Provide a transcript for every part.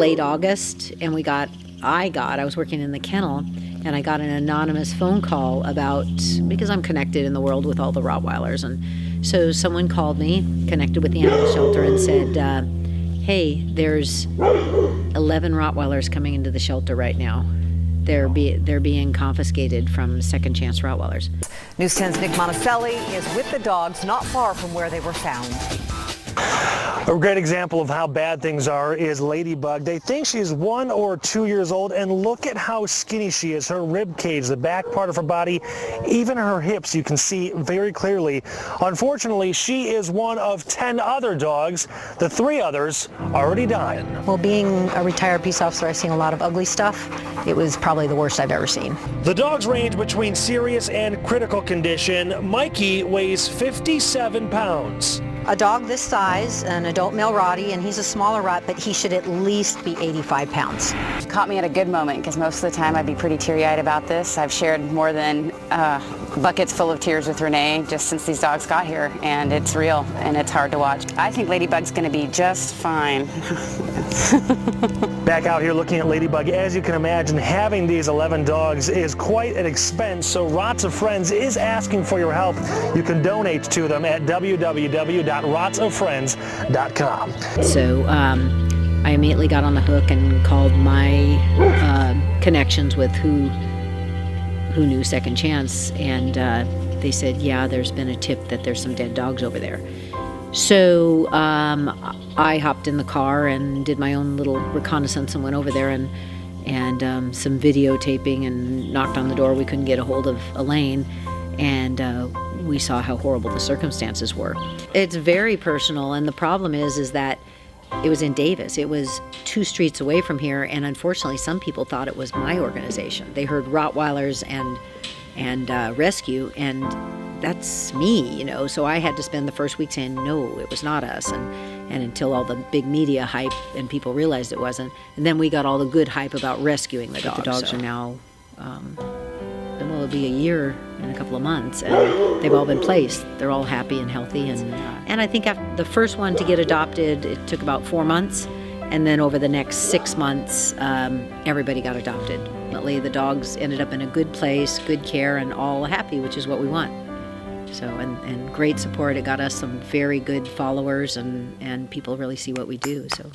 late August, and I was working in the kennel, and I got an anonymous phone call because I'm connected in the world with all the Rottweilers, and so someone called me, connected with the animal shelter, and said, hey, there's 11 Rottweilers coming into the shelter right now. They're being confiscated from Second Chance Rottweilers. News 10's Nick Monticelli is with the dogs not far from where they were found. A great example of how bad things are is Ladybug. They think she's 1 or 2 years old, and look at how skinny she is. Her rib cage, the back part of her body, even her hips, you can see very clearly. Unfortunately, she is one of 10 other dogs. The 3 others already died. Well, being a retired peace officer, I've seen a lot of ugly stuff. It was probably the worst I've ever seen. The dogs range between serious and critical condition. Mikey weighs 57 pounds. A dog this size, an adult male Rottie, and he's a smaller Rott, but he should at least be 85 pounds. Caught me at a good moment, because most of the time I'd be pretty teary-eyed about this. I've shared more than buckets full of tears with Renee just since these dogs got here, and it's real, and it's hard to watch. I think Ladybug's going to be just fine. Back out here looking at Ladybug, as you can imagine, having these 11 dogs is quite an expense, so Rots of Friends is asking for your help. You can donate to them at www.rotsoffriends.com. So I immediately got on the hook and called my connections with who knew Second Chance, and they said, yeah, there's been a tip that there's some dead dogs over there. So I hopped in the car and did my own little reconnaissance and went over there and some videotaping and knocked on the door. We couldn't get a hold of Elaine, and we saw how horrible the circumstances were. It's very personal, and the problem is that it was in Davis. It was 2 streets away from here, and unfortunately some people thought it was my organization. They heard Rottweilers and rescue, and that's me, you know, so I had to spend the first week saying, no, it was not us, and until all the big media hype and people realized it wasn't, and then we got all the good hype about rescuing the dogs. The dogs are now, it'll be a year in a couple of months, and they've all been placed. They're all happy and healthy, and I think after the first one to get adopted, it took about 4 months, and then over the next 6 months, everybody got adopted. Ultimately, the dogs ended up in a good place, good care, and all happy, which is what we want. So, and great support. It got us some very good followers, and people really see what we do, so.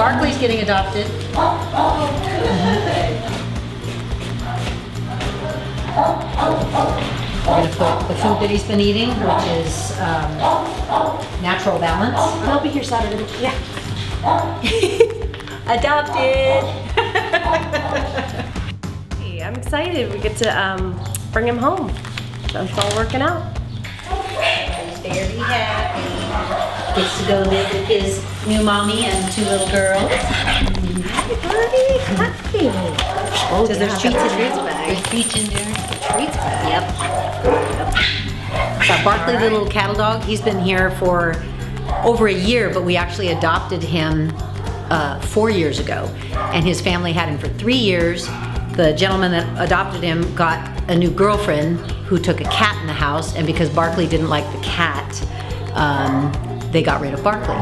Barclay's getting adopted. We're going to put the food that he's been eating, which is Natural Balance. I'll be here Saturday. Yeah. Adopted. Hey, I'm excited. We get to bring him home. So it's all working out. He's very happy. Gets to go live with his new mommy and 2 little girls. Happy buddy, happy. Oh, so there's treats in there. There's treats in there. Treats bag. Yep. That Barclay, the little cattle dog, he's been here for over a year, but we actually adopted him 4 years ago, and his family had him for 3 years. The gentleman that adopted him got a new girlfriend who took a cat in the house, and because Barclay didn't like the cat, they got rid of Barclay.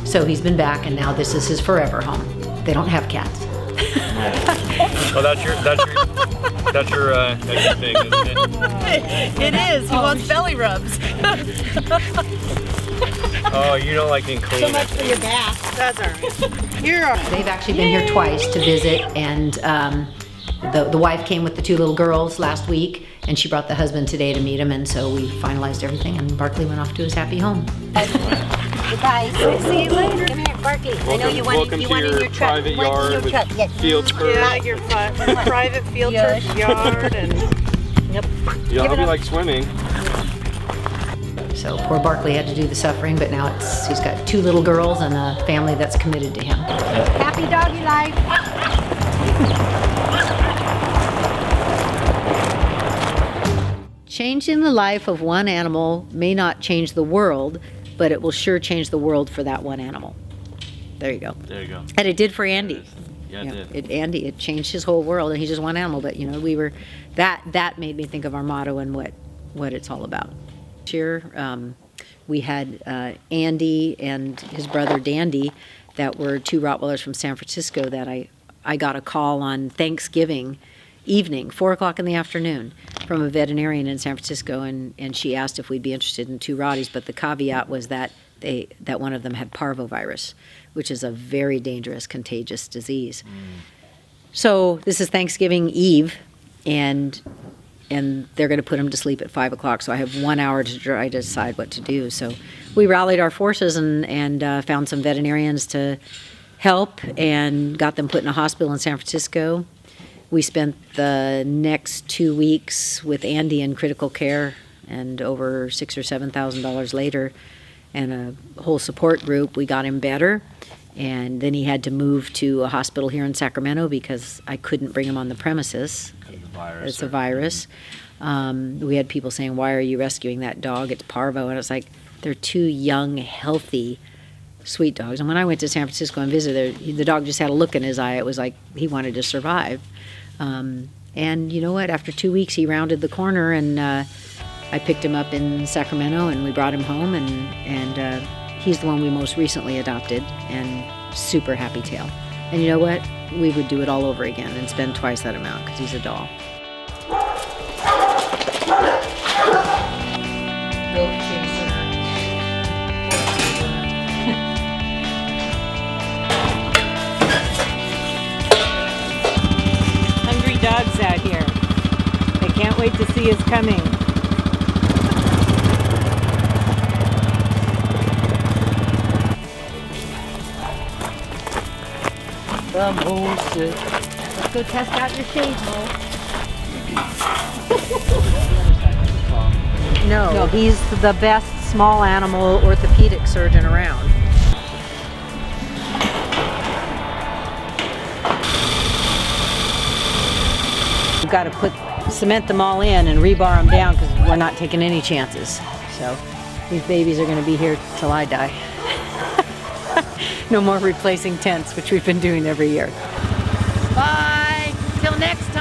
So he's been back, and now this is his forever home. They don't have cats. Well, that's your thing, isn't it? It is. He wants belly rubs. Oh, you don't like being clean. So much for your bath. That's all right. You're all right. They've actually been here twice to visit, and the wife came with the 2 little girls last week, and she brought the husband today to meet him, and so we finalized everything, and Barclay went off to his happy home. Goodbye. See you later. Come here. Barclay, I know you Welcome you to went in your your truck. private Went in yard your with truck. Yes. field turf. Yeah, your private field turf yard and Yep. Yeah, I hope you like swimming. So poor Barclay had to do the suffering, but now he's got 2 little girls and a family that's committed to him. Happy doggy life. Changing the life of one animal may not change the world, but it will sure change the world for that one animal. There you go. There you go. And it did for Andy. Yeah, You know, it did. It changed his whole world, and he's just one animal. But you know, that made me think of our motto and what it's all about. This year, we had Andy and his brother Dandy, that were 2 Rottweilers from San Francisco. That I got a call on Thanksgiving evening, 4 o'clock in the afternoon, from a veterinarian in San Francisco, and she asked if we'd be interested in 2 Rotties, but the caveat was that one of them had Parvo virus, which is a very dangerous, contagious disease. So this is Thanksgiving Eve, and they're going to put him to sleep at 5 o'clock. So I have 1 hour to try to decide what to do. So we rallied our forces and found some veterinarians to help and got them put in a hospital in San Francisco. We spent the next 2 weeks with Andy in critical care, and over $6,000 or $7,000 later, and a whole support group, we got him better. And then he had to move to a hospital here in Sacramento because I couldn't bring him on the premises. It's a virus. We had people saying, "Why are you rescuing that dog? It's Parvo." And it's like, they're 2 young, healthy, sweet dogs. And when I went to San Francisco and visited, the dog just had a look in his eye. It was like he wanted to survive. And you know what? After 2 weeks, he rounded the corner, and I picked him up in Sacramento, and we brought him home, and he's the one we most recently adopted, and super happy tail. And you know what? We would do it all over again and spend twice that amount because he's a doll. hungry dogs out here. They can't wait to see us coming. Come on, sit. Let's go test out your shade, Mo. No, he's the best small animal orthopedic surgeon around. We've got to cement them all in and rebar them down because we're not taking any chances. So these babies are going to be here till I die. No more replacing tents, which we've been doing every year. Bye! Till next time.